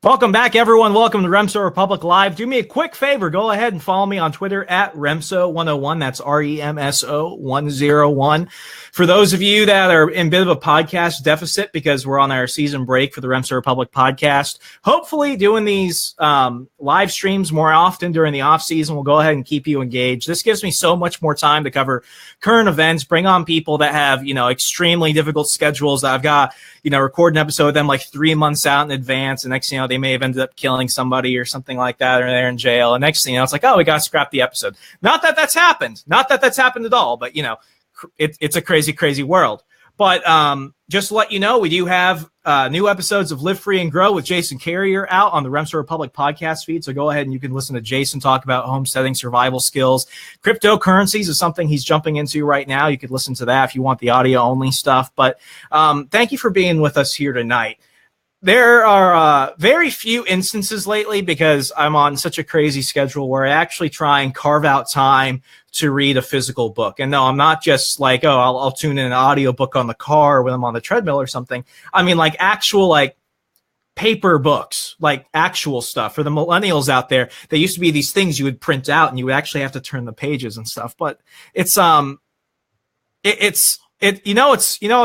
Welcome back, everyone. Welcome to Remso Republic Live. Do me a quick favor. Go ahead and follow me on Twitter at Remso101. That's REMSO 101. For those of you that are in a bit of a podcast deficit because we're on our season break for the Remso Republic podcast, hopefully doing these live streams more often during the off season will go ahead and keep you engaged. This gives me so much more time to cover current events, bring on people that have, extremely difficult schedules that I've got, record an episode with them like 3 months out in advance. And next thing you know, they may have ended up killing somebody or something like that, or they're in jail. And next thing you know, it's like, oh, we got to scrap the episode. Not that that's happened. Not that that's happened at all, but, it's a crazy, crazy world. But just to let you know, we do have new episodes of Live Free and Grow with Jason Carrier out on the Remso Republic podcast feed. So go ahead and you can listen to Jason talk about homesteading, survival skills. Cryptocurrencies is something he's jumping into right now. You could listen to that if you want the audio only stuff. But thank you for being with us here tonight. There are very few instances lately because I'm on such a crazy schedule where I actually try and carve out time to read a physical book. And no, I'm not just like, oh, I'll tune in an audiobook on the car when I'm on the treadmill or something. I mean, like actual paper books, like actual stuff. For the millennials out there, they used to be these things you would print out and you would actually have to turn the pages and stuff. But it's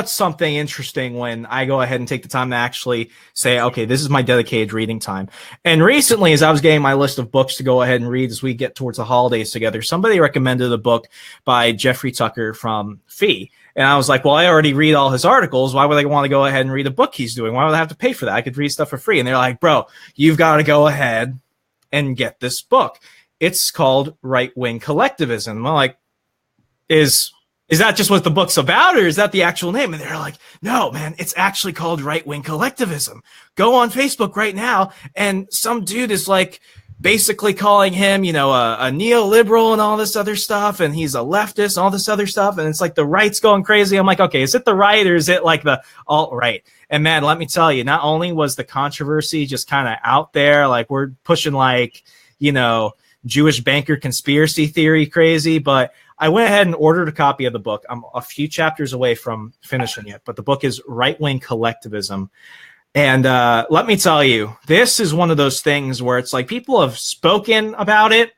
something interesting when I go ahead and take the time to actually say, okay, this is my dedicated reading time. And recently, as I was getting my list of books to go ahead and read as we get towards the holidays together, somebody recommended a book by Jeffrey Tucker from Fee. And I was like, well, I already read all his articles. Why would I want to go ahead and read a book he's doing? Why would I have to pay for that? I could read stuff for free. And they're like, bro, you've got to go ahead and get this book. It's called Wing Collectivism. I'm like, is that just what the book's about, or is that the actual name? And they're like, no, man, it's actually called Wing Collectivism. Go on Facebook right now. And some dude is like basically calling him, a neoliberal and all this other stuff. And he's a leftist and all this other stuff. And it's like the right's going crazy. I'm like, okay, is it the right or is it like the alt-right? And man, let me tell you, not only was the controversy just kind of out there, like we're pushing Jewish banker conspiracy theory crazy, but I went ahead and ordered a copy of the book. I'm a few chapters away from finishing it, but the book is Wing Collectivism. And let me tell you, this is one of those things where it's like people have spoken about it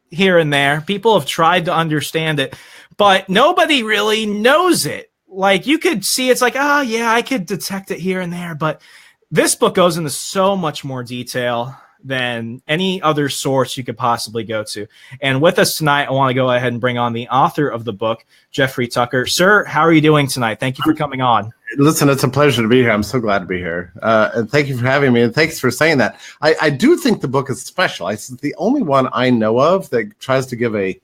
here and there. People have tried to understand it, but nobody really knows it. Like you could see it's like, oh, yeah, I could detect it here and there. But this book goes into so much more detail than any other source you could possibly go to. And with us tonight, I want to go ahead and bring on the author of the book, Jeffrey Tucker. Sir, how are you doing tonight? Thank you for coming on. Listen, it's a pleasure to be here. I'm so glad to be here. And thank you for having me. And thanks for saying that. I do think the book is special. It's the only one I know of that tries to give an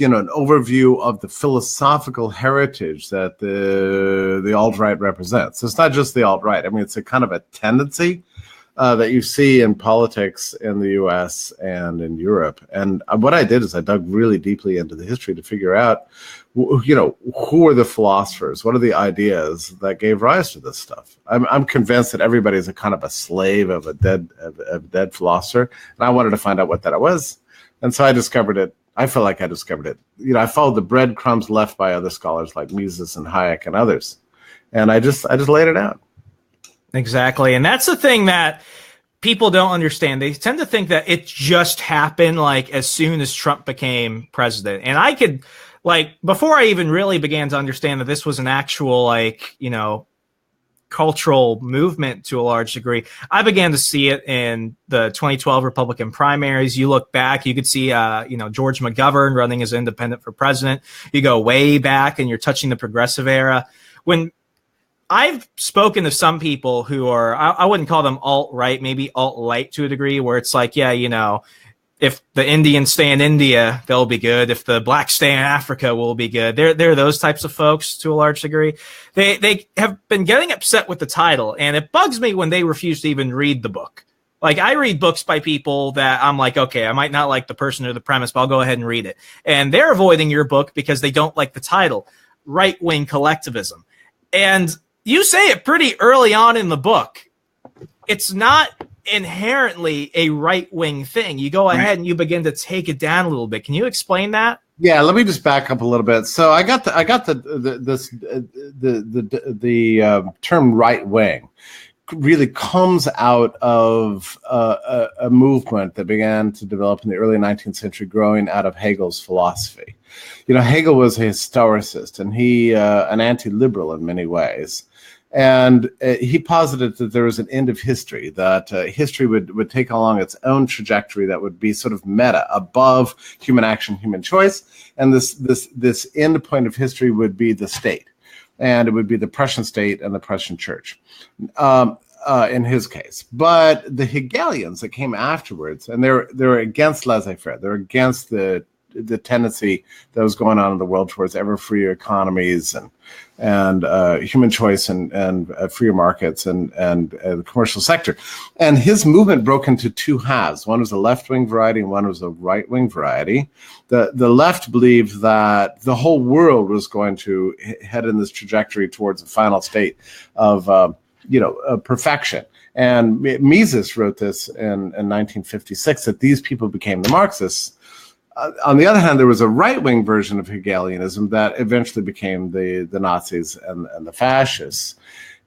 overview of the philosophical heritage that the alt-right represents. It's not just the alt-right. I mean, it's a kind of a tendency that you see in politics in the U.S. and in Europe. And what I did is I dug really deeply into the history to figure out, who are the philosophers? What are the ideas that gave rise to this stuff? I'm convinced that everybody is a kind of a slave of a dead philosopher, and I wanted to find out what that was. And so I discovered it. I feel like I discovered it. I followed the breadcrumbs left by other scholars like Mises and Hayek and others, and I just laid it out. Exactly. And that's the thing that people don't understand. They tend to think that it just happened like as soon as Trump became president. And I could before I even really began to understand that this was an actual cultural movement to a large degree, I began to see it in the 2012 Republican primaries. You look back, you could see, George McGovern running as independent for president. You go way back and you're touching the progressive era. When I've spoken to some people who are, I wouldn't call them alt-right, maybe alt-light to a degree, where it's like, yeah, if the Indians stay in India, they'll be good. If the blacks stay in Africa, we'll be good. They're those types of folks to a large degree. They have been getting upset with the title, and it bugs me when they refuse to even read the book. Like, I read books by people that I'm like, okay, I might not like the person or the premise, but I'll go ahead and read it. And they're avoiding your book because they don't like the title, Wing Collectivism. And you say it pretty early on in the book. It's not inherently a right-wing thing. You go ahead and you begin to take it down a little bit. Can you explain that? Yeah, let me just back up a little bit. So I got the term right wing really comes out of a movement that began to develop in the early 19th century, growing out of Hegel's philosophy. Hegel was a historicist, and he an anti-liberal in many ways. And he posited that there was an end of history, that history would take along its own trajectory that would be sort of meta, above human action, human choice. And this end point of history would be the state. And it would be the Prussian state and the Prussian church, in his case. But the Hegelians that came afterwards, and they're against laissez-faire. They're against the tendency that was going on in the world towards ever freer economies and human choice and freer markets and the commercial sector. And his movement broke into two halves. One was a left-wing variety and one was a right-wing variety. The left believed that the whole world was going to head in this trajectory towards a final state of perfection. And Mises wrote this in 1956, that these people became the Marxists. On the other hand, there was a right-wing version of Hegelianism that eventually became the Nazis and the fascists.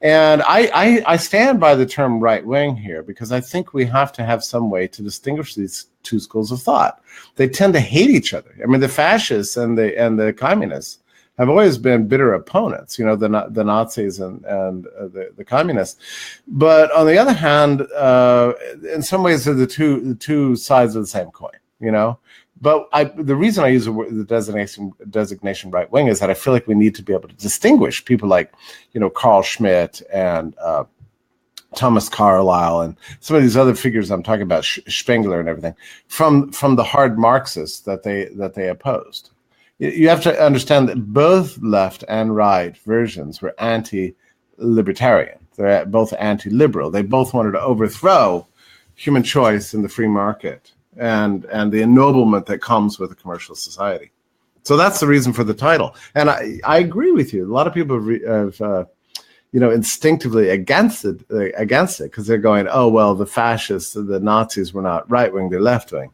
And I stand by the term right-wing here, because I think we have to have some way to distinguish these two schools of thought. They tend to hate each other. I mean, the fascists and the communists have always been bitter opponents, the Nazis and the communists. But on the other hand, in some ways, they're the two sides of the same coin, But the reason I use the designation right wing is that I feel like we need to be able to distinguish people like, Carl Schmitt and Thomas Carlyle and some of these other figures I'm talking about, Spengler and everything, from the hard Marxists that they opposed. You have to understand that both left and right versions were anti-libertarian. They're both anti-liberal. They both wanted to overthrow human choice in the free market and the ennoblement that comes with a commercial society. So that's the reason for the title. And I agree with you. A lot of people have instinctively against it because they're going, oh, well, the fascists, the Nazis were not right-wing, they're left-wing.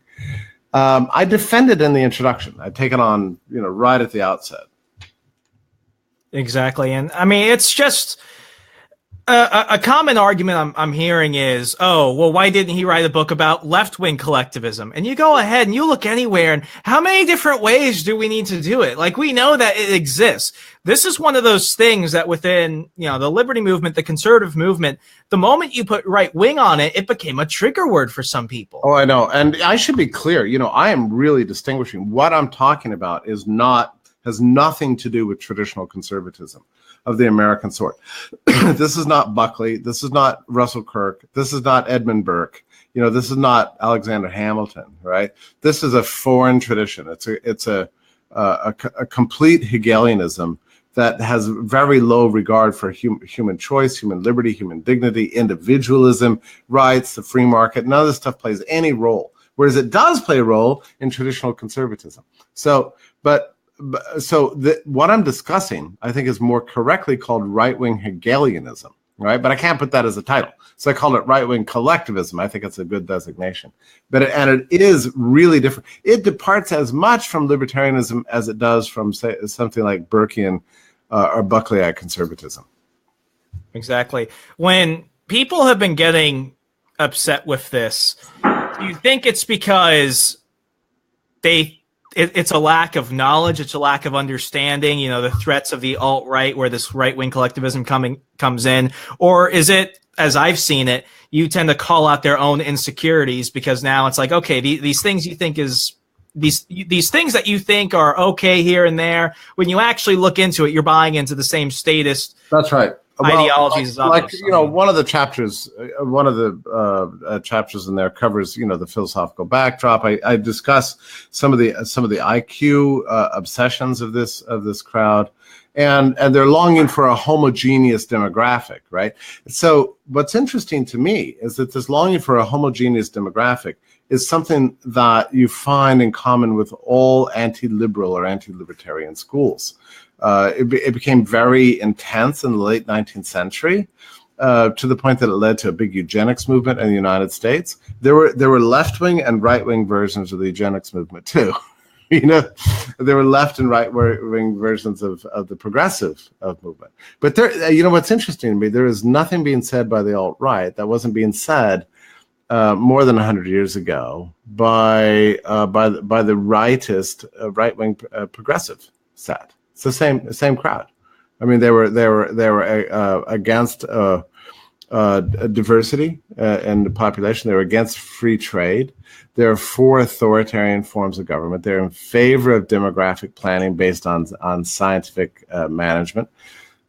I defend it in the introduction. I take it on, right at the outset. Exactly. And I mean, it's just a common argument I'm hearing is, oh, well, why didn't he write a book about left-wing collectivism? And you go ahead and you look anywhere, and how many different ways do we need to do it? Like, we know that it exists. This is one of those things that within, the liberty movement, the conservative movement, the moment you put right wing on it, it became a trigger word for some people. Oh, I know. And I should be clear, I am really distinguishing. What I'm talking about has nothing to do with traditional conservatism of the American sort. This is not Buckley. This is not Russell Kirk. This is not Edmund Burke. This is not Alexander Hamilton, right? This is a foreign tradition. It's a complete Hegelianism that has very low regard for human choice, human liberty, human dignity, individualism, rights, the free market. None of this stuff plays any role, whereas it does play a role in traditional conservatism. So what I'm discussing, I think, is more correctly called right-wing Hegelianism, right? But I can't put that as a title. So I call it right-wing collectivism. I think it's a good designation. But it is really different. It departs as much from libertarianism as it does from, say, something like Burkean or Buckleyite conservatism. Exactly. When people have been getting upset with this, do you think it's because it's a lack of knowledge, it's a lack of understanding, the threats of the alt-right, where this right-wing collectivism comes in? Or is it, as I've seen it, you tend to call out their own insecurities, because now it's like, okay, these things you think these things that you think are okay here and there, when you actually look into it, you're buying into the same statist. That's right. Ideologies. One of the chapters, chapters in there covers, the philosophical backdrop. I discuss some of the IQ obsessions of this crowd, and they're longing for a homogeneous demographic, right? So what's interesting to me is that this longing for a homogeneous demographic is something that you find in common with all anti-liberal or anti-libertarian schools. It became very intense in the late 19th century, to the point that it led to a big eugenics movement in the United States. There were left-wing and right-wing versions of the eugenics movement too. There were left and right wing versions of the progressive movement. But there, what's interesting to me, there is nothing being said by the alt-right that wasn't being said more than 100 years ago by the rightist right-wing progressive set. It's the same crowd. I mean, they were against diversity in the population. They were against free trade. They're for authoritarian forms of government. They're in favor of demographic planning based on scientific management.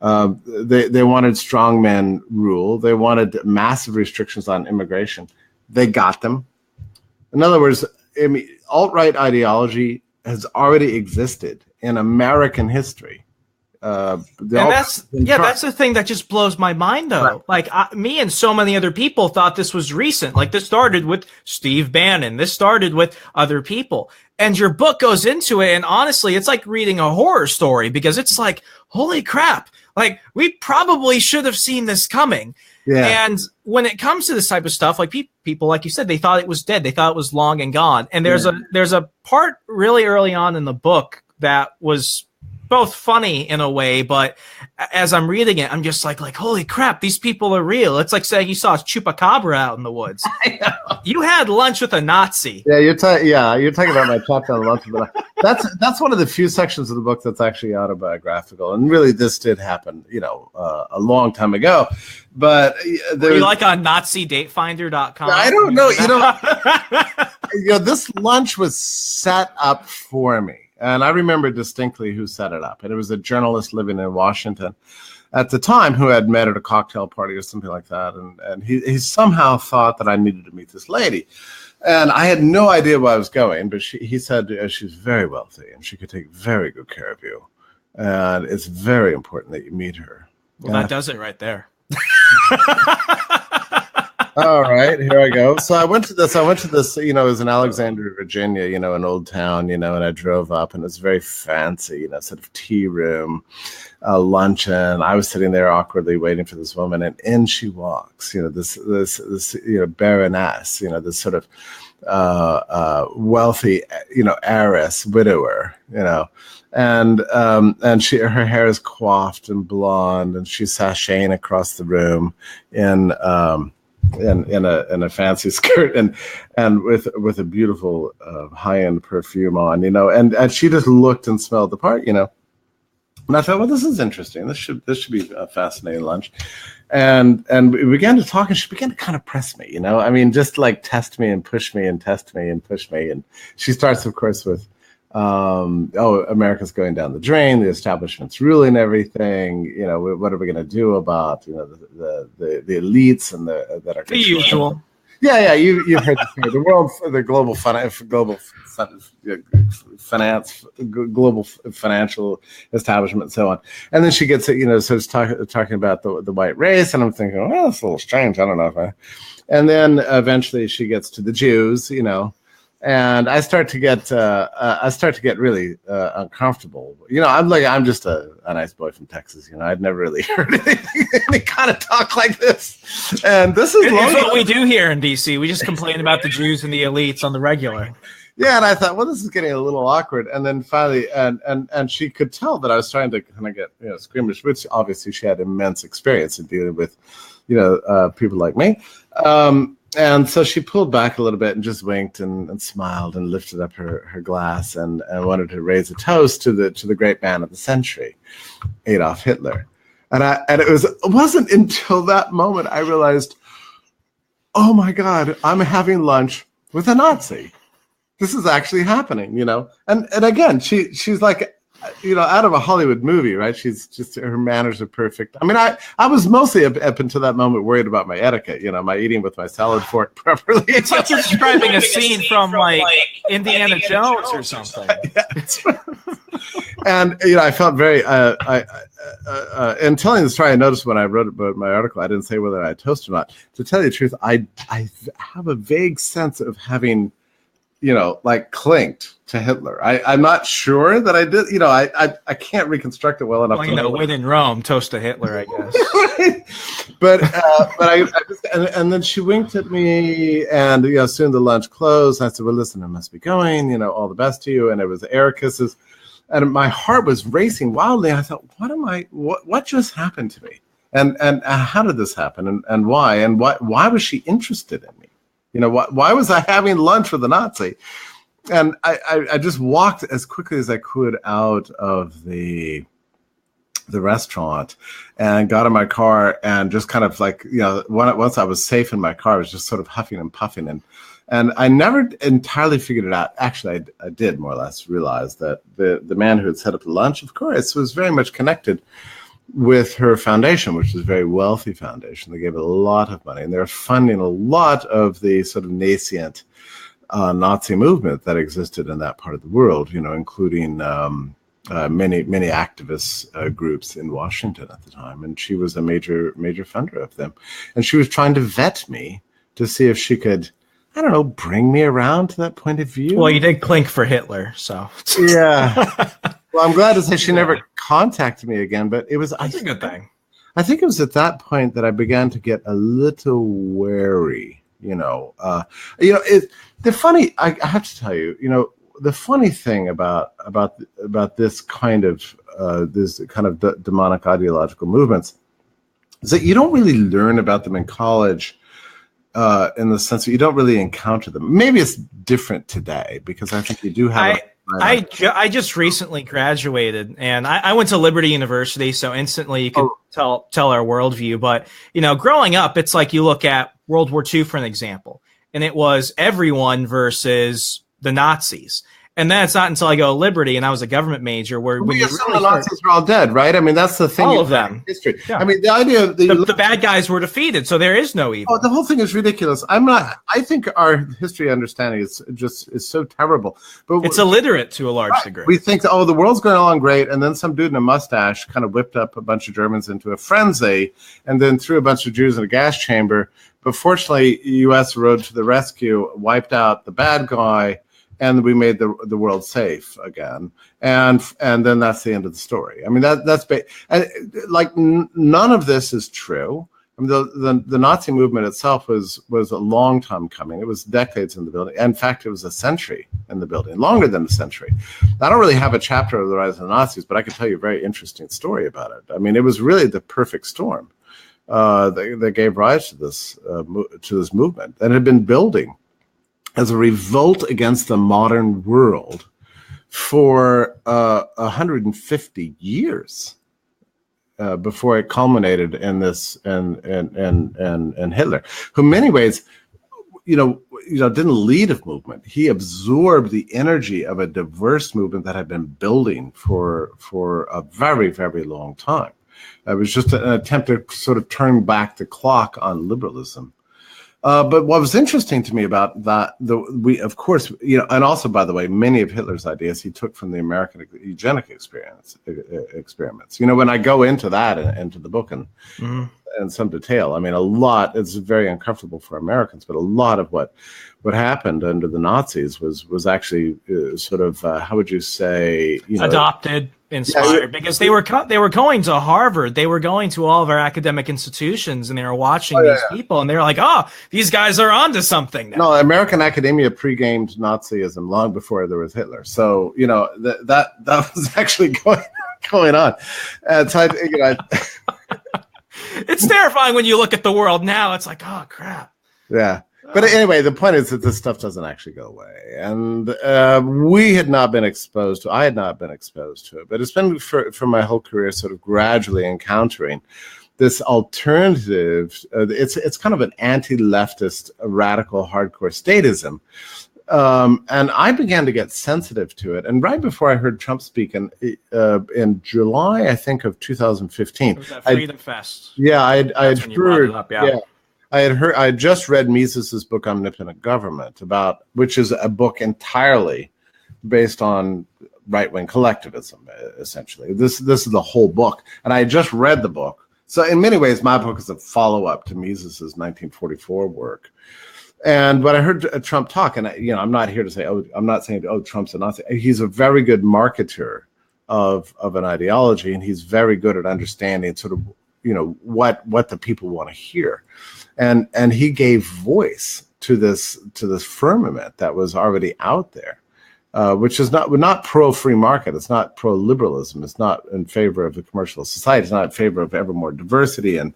They wanted strongman rule. They wanted massive restrictions on immigration. They got them. In other words, I mean, alt-right ideology has already existed in American history. That's the thing that just blows my mind, though. Right. Like me and so many other people thought this was recent. Like this started with Steve Bannon. This started with other people. And your book goes into it. And honestly, it's like reading a horror story because it's like, holy crap. Like we probably should have seen this coming. Yeah. And when it comes to this type of stuff, like people, like you said, they thought it was dead. They thought it was long and gone. And there's a part really early on in the book that was both funny in a way, but as I'm reading it, I'm just like holy crap, these people are real. It's like saying you saw a chupacabra out in the woods. You had lunch with a Nazi. Yeah, you're talking about my chapter on lunch. But that's one of the few sections of the book that's actually autobiographical, and really this did happen, a long time ago. But were you like on NaziDateFinder.com? I don't know. This lunch was set up for me. And I remember distinctly who set it up. And it was a journalist living in Washington at the time who had met at a cocktail party or something like that. And he somehow thought that I needed to meet this lady. And I had no idea where I was going, but he said she's very wealthy and she could take very good care of you. And it's very important that you meet her. Well, that does it right there. All right, here I go. So I went to this, it was in Alexandria, Virginia, an old town, and I drove up and it was very fancy, sort of tea room, luncheon. I was sitting there awkwardly waiting for this woman and in she walks, this baroness, this sort of wealthy, heiress, widower, and her hair is coiffed and blonde and she's sashaying across the room in a fancy skirt and with a beautiful high-end perfume on, and she just looked and smelled the part, and I thought, well, this is interesting. This should be a fascinating lunch, and we began to talk, and she began to kind of press me, I mean, just like test me and push me and test me and push me, and she starts, of course, with America's going down the drain, the establishment's ruling everything, what are we going to do about, the elites and that are the usual. Yeah, you've heard the world, the global financial establishment, and so on. And then she gets talking about the white race, and I'm thinking, well, that's a little strange. I don't know if and then eventually she gets to the Jews, and I start to get really uncomfortable. I'm just a nice boy from Texas. I'd never really heard any kind of talk like this. And this is what we do here in DC. We just complain about the Jews and the elites on the regular. Yeah, and I thought, well, this is getting a little awkward. And then finally, and she could tell that I was trying to kind of get squeamish, which obviously she had immense experience in dealing with, people like me. And so she pulled back a little bit and just winked and smiled and lifted up her glass and wanted to raise a toast to the great man of the century, Adolf Hitler. And it wasn't until that moment I realized, oh my God, I'm having lunch with a Nazi. This is actually happening, And again, she's like, out of a Hollywood movie, right? She's just, her manners are perfect. I mean, I was mostly up until that moment worried about my etiquette, my eating with my salad fork properly. It's like you're describing a scene from like Indiana Jones or something. Yeah. And, I felt very, in telling the story, I noticed when I wrote about my article, I didn't say whether I toast or not. To tell you the truth, I have a vague sense of having like clinked to Hitler. I'm not sure that I did. I can't reconstruct it well enough. Well, when in Rome, toast to Hitler, I guess. Right? But I just, and then she winked at me, and soon the lunch closed. I said, "Well, listen, I must be going. All the best to you." And it was air kisses, and my heart was racing wildly. I thought, what just happened to me? And how did this happen? And why? And why was she interested in me? Why was I having lunch with a Nazi? And I just walked as quickly as I could out of the restaurant and got in my car and just kind of like, once I was safe in my car, I was just sort of huffing and puffing. And I never entirely figured it out. Actually, I did more or less realize that the man who had set up the lunch, of course, was very much connected with her foundation, which is a very wealthy foundation. They gave it a lot of money, and they're funding a lot of the sort of nascent Nazi movement that existed in that part of the world, including many activist groups in Washington at the time. And she was a major funder of them. And she was trying to vet me to see if she could, I don't know, bring me around to that point of view. Well, you did clink for Hitler, so. Yeah. Well, I'm glad to say she never contacted me again, but it was that's a good thing. I think it was at that point that I began to get a little wary. I have to tell you, the funny thing about this kind of demonic ideological movements is that you don't really learn about them in college. In the sense that you don't really encounter them. Maybe it's different today because I think you do have. I just recently graduated, and I went to Liberty University, so instantly you could tell our worldview. But growing up, it's like you look at World War II for an example, and it was everyone versus the Nazis. And then it's not until I go to Liberty, and I was a government major, where when some of the Nazis are all dead, right? I mean, that's the thing. All of them. History. Yeah. I mean, the idea of the bad guys were defeated, so there is no evil. Oh, the whole thing is ridiculous. I think our history understanding is so terrible. But it's illiterate to a large degree. We think, the world's going along great, and then some dude in a mustache kind of whipped up a bunch of Germans into a frenzy, and then threw a bunch of Jews in a gas chamber. But fortunately, U.S. rode to the rescue, wiped out the bad guy, and we made the world safe again, and then that's the end of the story. I mean, that's none of this is true. I mean, the Nazi movement itself was a long time coming. It was decades in the building. In fact, it was a century in the building, longer than a century. I don't really have a chapter of the rise of the Nazis, but I can tell you a very interesting story about it. I mean, it was really the perfect storm that gave rise to this movement, and it had been building as a revolt against the modern world for 150 years before it culminated in this and Hitler, who in many ways, didn't lead a movement. He absorbed the energy of a diverse movement that had been building for a very, very long time. It was just an attempt to sort of turn back the clock on liberalism. But what was interesting to me about that, of course, and also, by the way, many of Hitler's ideas he took from the American eugenic experiments. When I go into that into the book and in some detail, I mean, a lot. It's very uncomfortable for Americans, but a lot of what happened under the Nazis was actually sort of how would you say, adopted. Inspired, because they were going to Harvard, they were going to all of our academic institutions, and they were watching these people, and they were like, "Oh, these guys are onto something." Now. No, American academia pre-gamed Nazism long before there was Hitler, so that was actually going on. So it's terrifying when you look at the world now. It's like, oh crap. Yeah. But anyway, the point is that this stuff doesn't actually go away. And I had not been exposed to it. But it's been for my whole career sort of gradually encountering this alternative. It's kind of an anti-leftist, radical, hardcore statism. And I began to get sensitive to it. And right before I heard Trump speak in July, I think, of 2015. It was that Freedom Fest. Yeah, I had heard. I had just read Mises's book Omnipotent Government, which is a book entirely based on right-wing collectivism, essentially. This is the whole book. And I had just read the book. So in many ways, my book is a follow-up to Mises's 1944 work. And when I heard Trump talk, and I'm not here to say, I'm not saying, Trump's a Nazi. He's a very good marketer of an ideology, and he's very good at understanding sort of, what the people want to hear, and he gave voice to this firmament that was already out there, which is not pro free market. It's not pro liberalism. It's not in favor of the commercial society. It's not in favor of ever more diversity and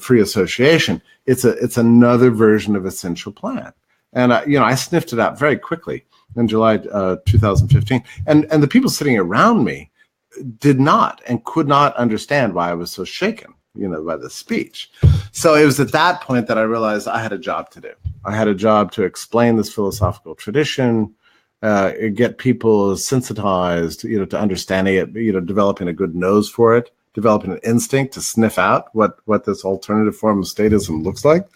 free association. It's another version of Essential Plan. And I sniffed it out very quickly in July 2015. And the people sitting around me did not and could not understand why I was so shaken, by the speech. So it was at that point that I realized I had a job to do. I had a job to explain this philosophical tradition, get people sensitized, to understanding it, developing a good nose for it, developing an instinct to sniff out what this alternative form of statism looks like.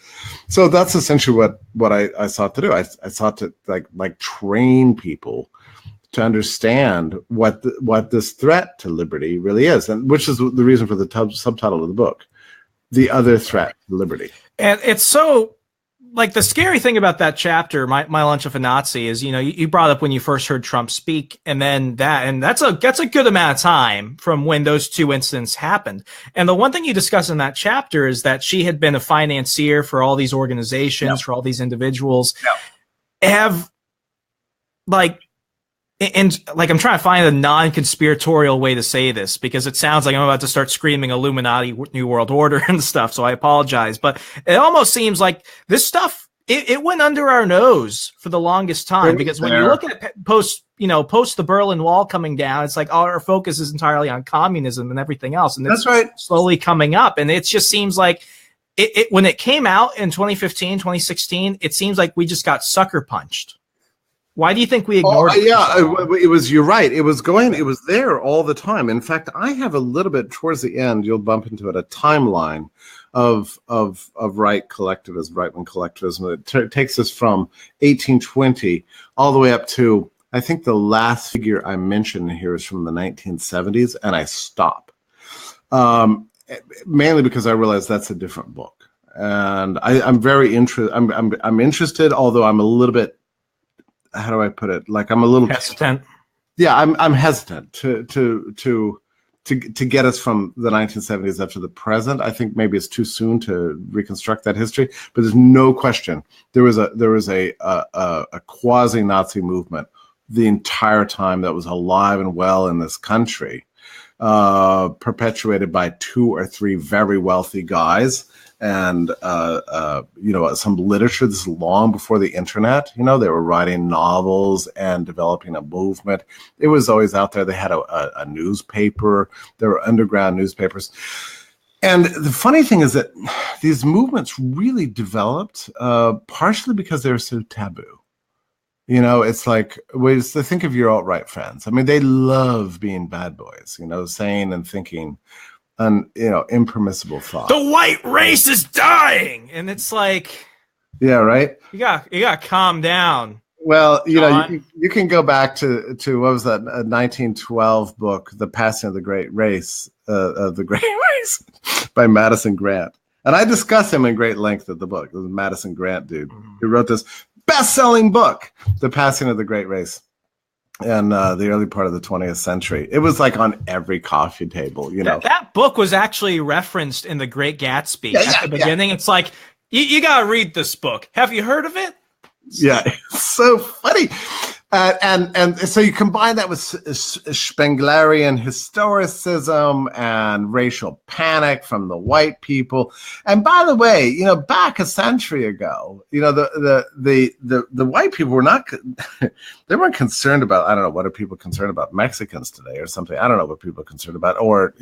So that's essentially what I sought to do. I sought to like train people to understand what this threat to liberty really is, and which is the reason for the subtitle of the book, The Other Threat to Liberty. And it's so, like, the scary thing about that chapter, my lunch of a Nazi, is, you brought up when you first heard Trump speak, and then that's a good amount of time from when those two incidents happened. And the one thing you discuss in that chapter is that she had been a financier for all these organizations, for all these individuals. I'm trying to find a non-conspiratorial way to say this, because it sounds like I'm about to start screaming Illuminati, New World Order and stuff. So I apologize, but it almost seems like this stuff, it went under our nose for the longest time, because when you look at post the Berlin Wall coming down, it's like our focus is entirely on communism and everything else. And it's slowly coming up. And it just seems like when it came out in 2015, 2016, it seems like we just got sucker punched. Why do you think we ignored it? Yeah, you're right. It was there all the time. In fact, I have a little bit towards the end, you'll bump into it, a timeline of right collectivism, right-wing collectivism. It takes us from 1820 all the way up to, I think the last figure I mentioned here is from the 1970s, and I stop. Mainly because I realize that's a different book. And I'm very interested. I'm interested, although I'm a little bit, how do I put it? Like, I'm a little hesitant. Yeah, I'm hesitant to get us from the 1970s up to the present. I think maybe it's too soon to reconstruct that history, but there's no question there was a quasi-Nazi movement the entire time that was alive and well in this country, perpetuated by two or three very wealthy guys. And, some literature. This is long before the internet. They were writing novels and developing a movement. It was always out there. They had a newspaper. There were underground newspapers. And the funny thing is that these movements really developed partially because they were so taboo. It's like, think of your alt-right friends. I mean, they love being bad boys, saying and thinking impermissible thought. The white race is dying, and it's like, yeah, right. You got to calm down. Well, you can go back to what was that 1912 book, The Passing of the Great Race, by Madison Grant, and I discuss him in great length at the book. The Madison Grant dude who wrote this best-selling book, The Passing of the Great Race. In the early part of the 20th century. It was like on every coffee table, That book was actually referenced in The Great Gatsby at the beginning. It's like, you got to read this book. Have you heard of it? Yeah, it's so funny. And so you combine that with Spenglerian historicism and racial panic from the white people. And by the way, back a century ago, the white people were not, they weren't concerned about, I don't know, what are people concerned about? Mexicans today or something. I don't know what people are concerned about, or,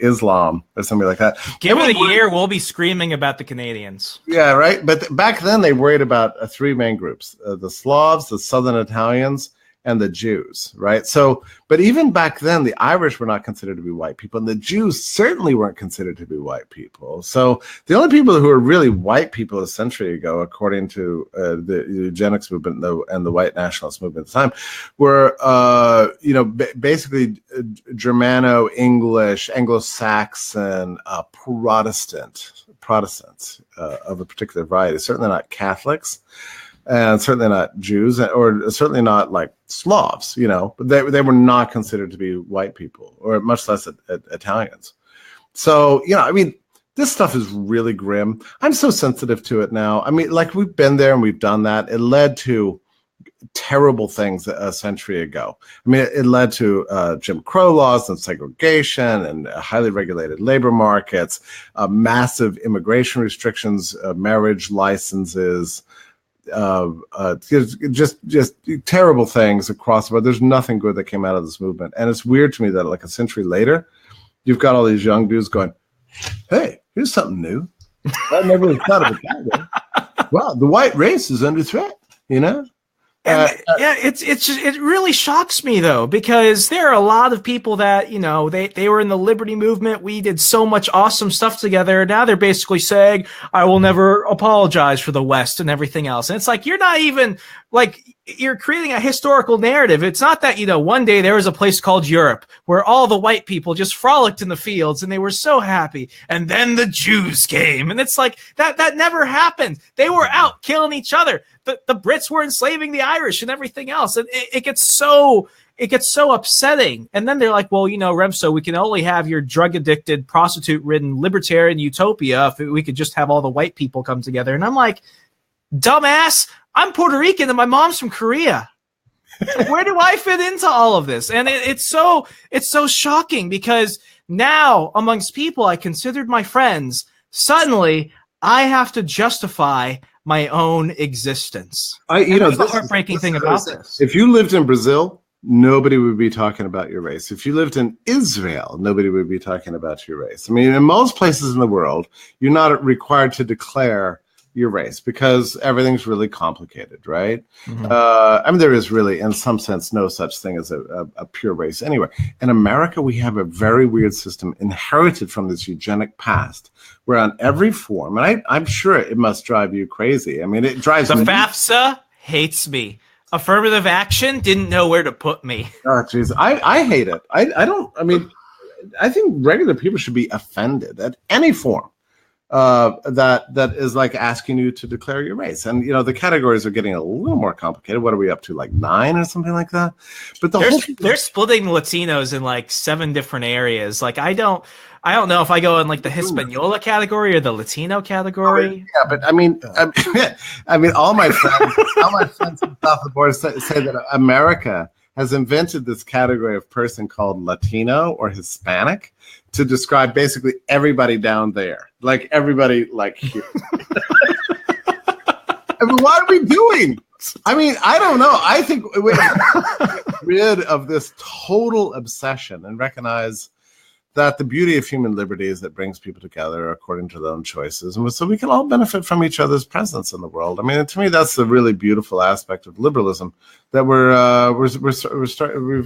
Islam or something like that. Give it a year, we'll be screaming about the Canadians. Yeah, right. But back then they worried about three main groups: the Slavs, the Southern Italians, and the Jews. Right. So, but even back then, the Irish were not considered to be white people, and the Jews certainly weren't considered to be white people. So the only people who were really white people a century ago, according to the eugenics movement and the white nationalist movement at the time, were basically Germano, English, Anglo-Saxon, Protestants of a particular variety, certainly not Catholics, and certainly not Jews, or certainly not like Slavs, you know, but they were not considered to be white people, or much less Italians. So, you know, I mean, this stuff is really grim. I'm so sensitive to it now. I mean, like, we've been there and we've done that. It led to terrible things a century ago. I mean, it led to Jim Crow laws and segregation and highly regulated labor markets, massive immigration restrictions, marriage licenses, just terrible things across the board. There's nothing good that came out of this movement. And it's weird to me that like a century later, you've got all these young dudes going, hey, here's something new. I never thought of it that way. Wow, the white race is under threat, you know? Yeah, it's just, it really shocks me though, because there are a lot of people that, you know, they were in the liberty movement. We did so much awesome stuff together. Now they're basically saying, I will never apologize for the West and everything else. And it's like, you're not even like, you're creating a historical narrative. It's not that, you know, one day there was a place called Europe where all the white people just frolicked in the fields and they were so happy. And then the Jews came. And it's like, that never happened. They were out killing each other. The Brits were enslaving the Irish and everything else. And it gets so upsetting. And then they're like, well, you know, Remso, we can only have your drug addicted, prostitute ridden libertarian utopia if we could just have all the white people come together. And I'm like, dumbass, I'm Puerto Rican and my mom's from Korea. Where do I fit into all of this? And it's so shocking, because now amongst people I considered my friends, suddenly I have to justify my own existence. You know, the heartbreaking thing about this. If you lived in Brazil, nobody would be talking about your race. If you lived in Israel, nobody would be talking about your race. I mean, in most places in the world, you're not required to declare your race because everything's really complicated, right? Mm-hmm. I mean, there is really, in some sense, no such thing as a pure race anywhere. In America, we have a very weird system inherited from this eugenic past, where on every form, and I'm sure it must drive you crazy. I mean, it drives me. FAFSA hates me. Affirmative action didn't know where to put me. Oh, jeez. I hate it. I think regular people should be offended at any form that is like asking you to declare your race. And, you know, the categories are getting a little more complicated. What are we up to, like 9 or something like that? But they're splitting Latinos in like 7 different areas. Like, I don't know if I go in like the Hispaniola category or the Latino category. Yeah, but I mean, all my friends from south of the border say that America has invented this category of person called Latino or Hispanic to describe basically everybody down there, like everybody like here. I mean, what are we doing? I mean, I don't know. I think we're rid of this total obsession and recognize that the beauty of human liberty is that it brings people together according to their own choices, and so we can all benefit from each other's presence in the world. I mean, to me, that's the really beautiful aspect of liberalism that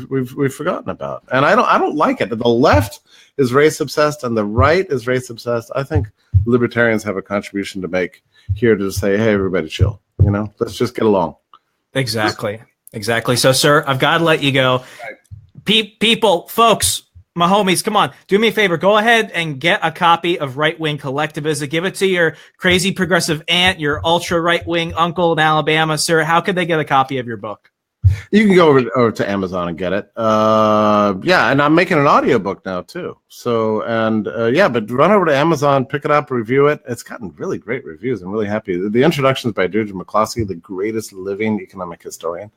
we've forgotten about, and I don't like it. The left is race obsessed, and the right is race obsessed. I think libertarians have a contribution to make here to say, hey, everybody, chill. You know, let's just get along. Exactly. So, sir, I've got to let you go. People, folks. My homies, come on, do me a favor. Go ahead and get a copy of Right Wing Collectivism. Give it to your crazy progressive aunt, your ultra right wing uncle in Alabama. Sir, how could they get a copy of your book? You can go over to Amazon and get it. Yeah, and I'm making an audiobook now too. So, but run over to Amazon, pick it up, review it. It's gotten really great reviews. I'm really happy. The introduction is by Deirdre McCloskey, the greatest living economic historian.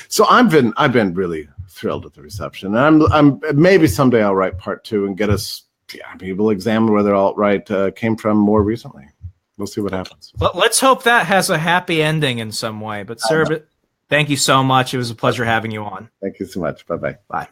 So I've been really thrilled at the reception. And I'm maybe someday I'll write part 2 and get us. Yeah, people examine where their alt-right came from more recently. We'll see what happens. Well, let's hope that has a happy ending in some way. But sir, thank you so much. It was a pleasure having you on. Thank you so much. Bye-bye. Bye.